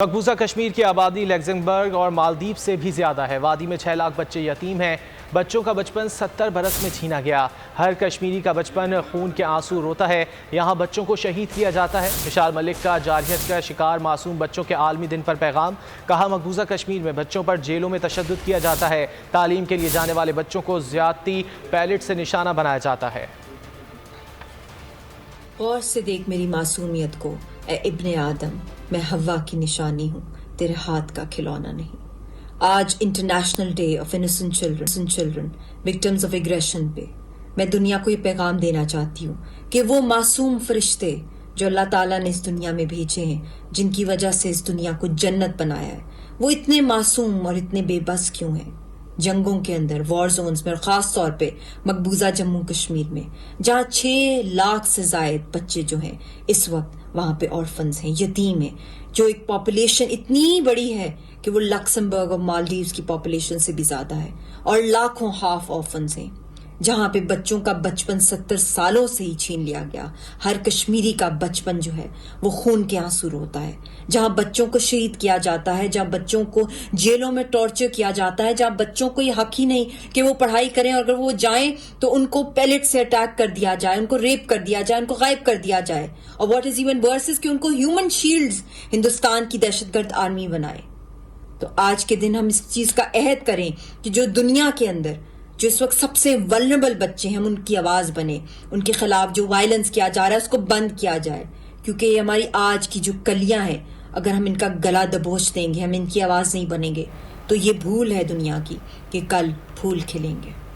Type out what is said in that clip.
مقبوضہ کشمیر کی آبادی لگزمبرگ اور مالدیپ سے بھی زیادہ ہے۔ وادی میں 6 لاکھ بچے یتیم ہیں۔ بچوں کا بچپن 70 برس میں چھینا گیا۔ ہر کشمیری کا بچپن خون کے آنسو روتا ہے۔ یہاں بچوں کو شہید کیا جاتا ہے۔ وشال ملک کا جارحیت کا شکار معصوم بچوں کے عالمی دن پر پیغام۔ کہا مقبوضہ کشمیر میں بچوں پر جیلوں میں تشدد کیا جاتا ہے۔ تعلیم کے لیے جانے والے بچوں کو زیادتی پیلٹ سے نشانہ بنایا جاتا ہے۔ غور سے دیکھ میری معصومیت کو اے ابن آدم، میں حوا کی نشانی ہوں، تیرے ہاتھ کا کھلونا نہیں۔ آج international day of innocent children victims of aggression پہ میں دنیا کو یہ پیغام دینا چاہتی ہوں کہ وہ معصوم فرشتے جو اللہ تعالیٰ نے اس دنیا میں بھیجے ہیں، جن کی وجہ سے اس دنیا کو جنت بنایا ہے، وہ اتنے معصوم اور اتنے بے بس کیوں ہیں؟ جنگوں کے اندر، وار زونز میں، اور خاص طور پہ مقبوضہ جموں کشمیر میں، جہاں 6 لاکھ سے زائد بچے جو ہیں اس وقت وہاں پہ آرفنز ہیں، یتیم ہیں، جو ایک پاپولیشن اتنی بڑی ہے کہ وہ لکسمبرگ اور مالدیوز کی پاپولیشن سے بھی زیادہ ہے، اور لاکھوں ہاف آرفنز ہیں، جہاں پہ بچوں کا بچپن 70 سالوں سے ہی چھین لیا گیا۔ ہر کشمیری کا بچپن جو ہے وہ خون کے آنسو روتا ہے، جہاں بچوں کو شہید کیا جاتا ہے، جہاں بچوں کو جیلوں میں ٹارچر کیا جاتا ہے، جہاں بچوں کو یہ حق ہی نہیں کہ وہ پڑھائی کریں، اور اگر وہ جائیں تو ان کو پیلٹ سے اٹیک کر دیا جائے، ان کو ریپ کر دیا جائے، ان کو غائب کر دیا جائے، اور واٹ از ایون ورس از کہ ان کو ہیومن شیلڈز ہندوستان کی دہشت گرد آرمی بنائے۔ تو آج کے دن ہم اس چیز کا عہد کریں کہ جو دنیا کے اندر جو اس وقت سب سے ولنریبل بچے ہیں، ہم ان کی آواز بنے، ان کے خلاف جو وائلنس کیا جا رہا ہے اس کو بند کیا جائے، کیونکہ یہ ہماری آج کی جو کلیاں ہیں، اگر ہم ان کا گلا دبوچ دیں گے، ہم ان کی آواز نہیں بنیں گے، تو یہ بھول ہے دنیا کی کہ کل پھول کھلیں گے۔